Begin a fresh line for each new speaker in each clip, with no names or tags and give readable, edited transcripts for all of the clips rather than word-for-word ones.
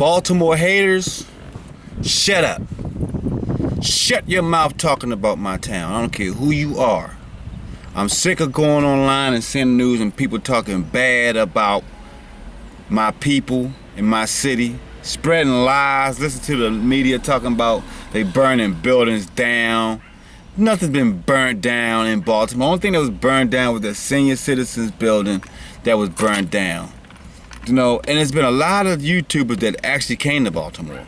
Baltimore haters, shut up. Shut your mouth talking about my town. I don't care who you are. I'm sick of going online and seeing the news and people talking bad about my people in my city, spreading lies, listen to the media talking about they burning buildings down. Nothing's been burnt down in Baltimore. The only thing that was burned down was the senior citizens building that was burned down. You know, and there's been a lot of YouTubers that actually came to Baltimore.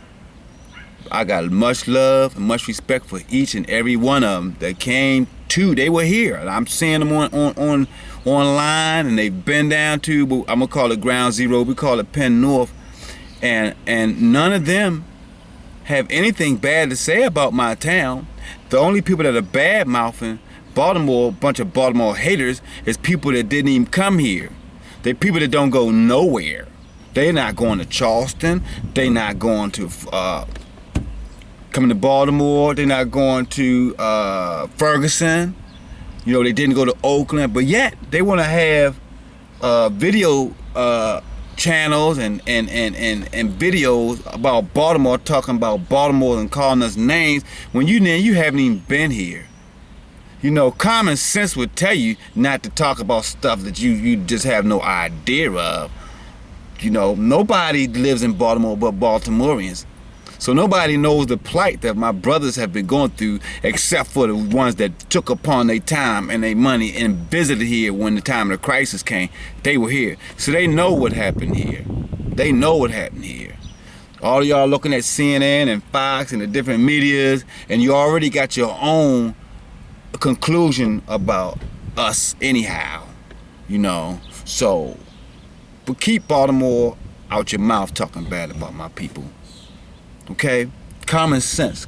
I got much love and much respect for each and every one of them that came to. They were here. I'm seeing them online, and they've been down to, I'm gonna call it Ground Zero. We call it Penn North, and none of them have anything bad to say about my town. The only people that are bad mouthing Baltimore, a bunch of Baltimore haters, is people that didn't even come here. They people that don't go nowhere. They're not going to Charleston. They're not going to coming to Baltimore. They're not going to Ferguson. You know, they didn't go to Oakland, but yet they want to have video channels and videos about Baltimore, talking about Baltimore and calling us names when you haven't even been here. You know, common sense would tell you not to talk about stuff that you just have no idea of. You know, nobody lives in Baltimore but Baltimoreans. So nobody knows the plight that my brothers have been going through, except for the ones that took upon their time and their money and visited here when the time of the crisis came. They were here. So they know what happened here. They know what happened here. All of y'all looking at CNN and Fox and the different medias, and you already got your own conclusion about us anyhow, you know. So, but keep Baltimore out your mouth talking bad about my people. Okay? Common sense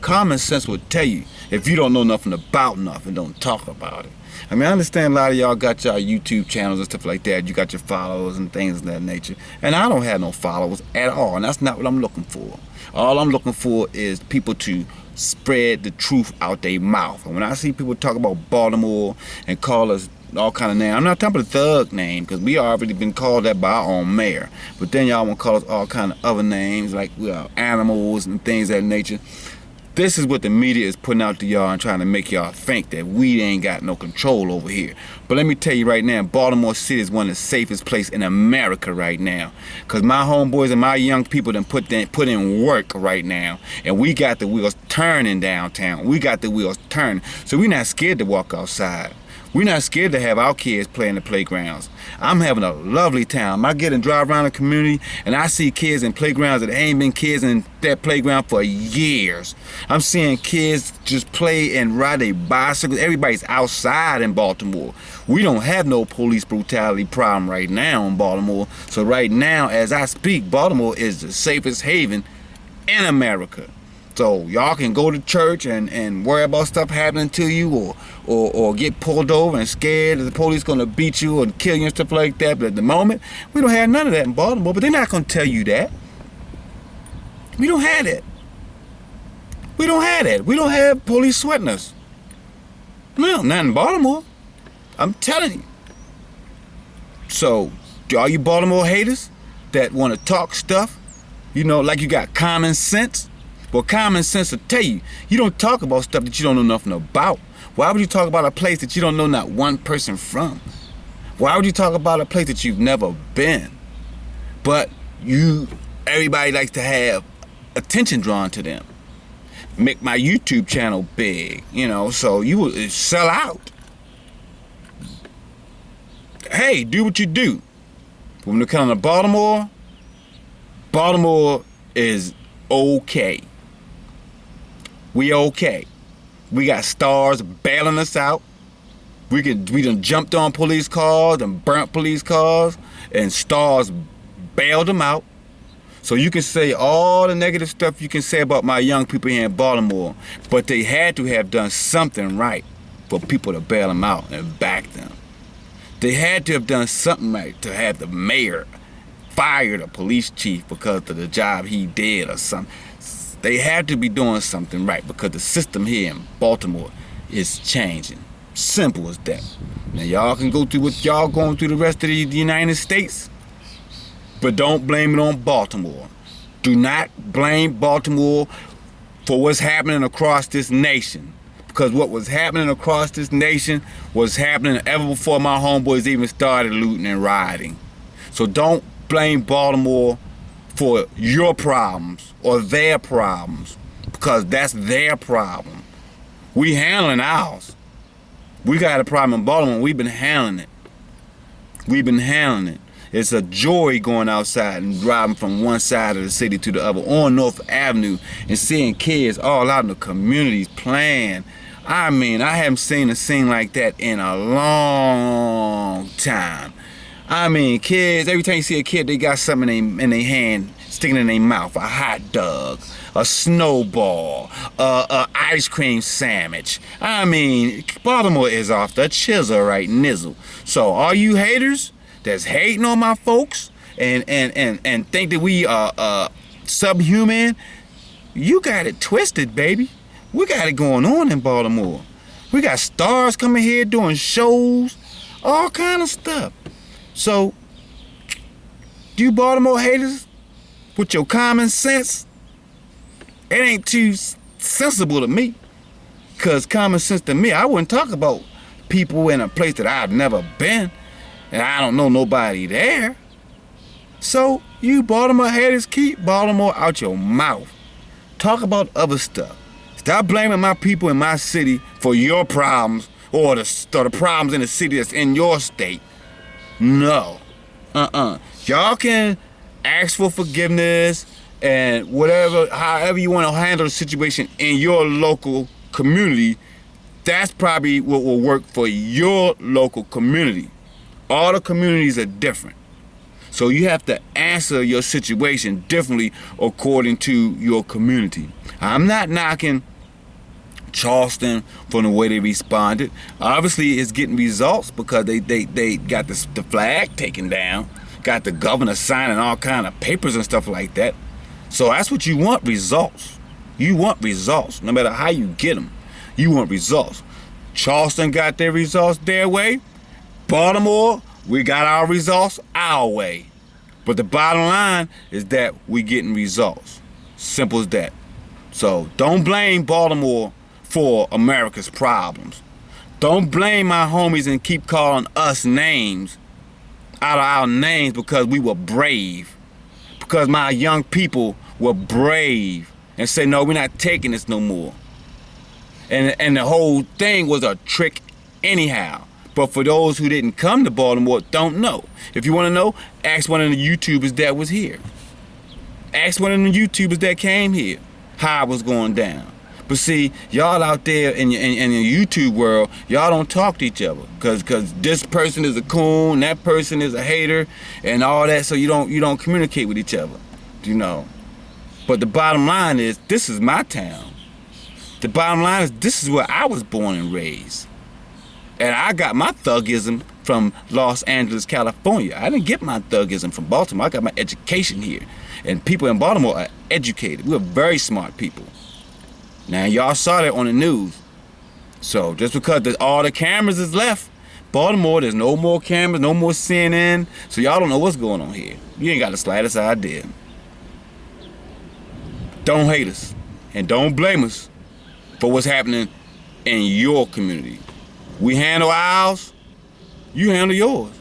would tell you if you don't know nothing about nothing, don't talk about it. I mean, I understand a lot of y'all got y'all YouTube channels and stuff like that. You got your followers and things of that nature. And I don't have no followers at all, and that's not what I'm looking for. All I'm looking for is people to spread the truth out their mouth. And when I see people talk about Baltimore and call us all kind of names, I'm not talking about the thug name, because we already been called that by our own mayor. But then y'all want to call us all kind of other names, like animals and things of that nature. This is what the media is putting out to y'all and trying to make y'all think that we ain't got no control over here. But let me tell you right now, Baltimore City is one of the safest places in America right now. Because my homeboys and my young people done put in work right now. And we got the wheels turning downtown. We got the wheels turning. So we're not scared to walk outside. We're not scared to have our kids play in the playgrounds. I'm having a lovely time. I get and drive around the community and I see kids in playgrounds that ain't been kids in that playground for years. I'm seeing kids just play and ride their bicycles. Everybody's outside in Baltimore. We don't have no police brutality problem right now in Baltimore. So right now, as I speak, Baltimore is the safest haven in America. So y'all can go to church and worry about stuff happening to you or get pulled over and scared that the police gonna beat you or kill you and stuff like that. But at the moment, we don't have none of that in Baltimore, but they're not gonna tell you that. We don't have that. We don't have that. We don't have police sweating us. No, not in Baltimore. I'm telling you. So, all you Baltimore haters that wanna talk stuff, you know, like you got common sense, well, common sense will tell you, you don't talk about stuff that you don't know nothing about. Why would you talk about a place that you don't know not one person from? Why would you talk about a place that you've never been? But everybody likes to have attention drawn to them. Make my YouTube channel big, you know, so you will sell out. Hey, do what you do. But when it comes to Baltimore, Baltimore is okay. We okay. We got stars bailing us out. We done jumped on police cars and burnt police cars, and stars bailed them out. So you can say all the negative stuff you can say about my young people here in Baltimore, but they had to have done something right for people to bail them out and back them. They had to have done something right to have the mayor fire the police chief because of the job he did or something. They had to be doing something right because the system here in Baltimore is changing. Simple as that. Now y'all can go through what y'all going through the rest of the United States, but don't blame it on Baltimore. Do not blame Baltimore for what's happening across this nation. Because what was happening across this nation was happening ever before my homeboys even started looting and rioting. So don't blame Baltimore for your problems or their problems, because that's their problem. We handling ours. We got a problem in Baltimore. We've been handling it. We've been handling it. It's a joy going outside and driving from one side of the city to the other on North Avenue and seeing kids all out in the communities playing. I mean, I haven't seen a scene like that in a long time. I mean, kids, every time you see a kid, they got something in their hand, sticking in their mouth. A hot dog, a snowball, a ice cream sandwich. I mean, Baltimore is off the chisel right nizzle. So all you haters that's hating on my folks and think that we are subhuman, you got it twisted, baby. We got it going on in Baltimore. We got stars coming here doing shows, all kind of stuff. So, you Baltimore haters, with your common sense, it ain't too sensible to me. Because common sense to me, I wouldn't talk about people in a place that I've never been and I don't know nobody there. So, you Baltimore haters, keep Baltimore out your mouth. Talk about other stuff. Stop blaming my people in my city for your problems or the problems in the city that's in your state. No. Y'all can ask for forgiveness and whatever, however you want to handle the situation in your local community. That's probably what will work for your local community. All the communities are different. So you have to answer your situation differently according to your community. I'm not knocking Charleston from the way they responded. Obviously, it's getting results because they got the flag taken down, got the governor signing all kind of papers and stuff like that. So that's what you want, results. You want results, no matter how you get them. You want results. Charleston got their results their way. Baltimore, we got our results our way. But the bottom line is that we getting results. Simple as that. So don't blame Baltimore for America's problems. Don't blame my homies and keep calling us names out of our names because we were brave. Because my young people were brave and say, no, we're not taking this no more. And the whole thing was a trick anyhow. But for those who didn't come to Baltimore, don't know. If you want to know, ask one of the YouTubers that was here. Ask one of the YouTubers that came here how it was going down. But see, y'all out there in your YouTube world, y'all don't talk to each other, cause this person is a coon, that person is a hater, and all that. So you don't communicate with each other, you know. But the bottom line is, this is my town. The bottom line is, this is where I was born and raised, and I got my thugism from Los Angeles, California. I didn't get my thugism from Baltimore. I got my education here, and people in Baltimore are educated. We're very smart people. Now, y'all saw that on the news. So, just because all the cameras is left, Baltimore, there's no more cameras, no more CNN, so y'all don't know what's going on here. You ain't got the slightest idea. Don't hate us, and don't blame us for what's happening in your community. We handle ours, you handle yours.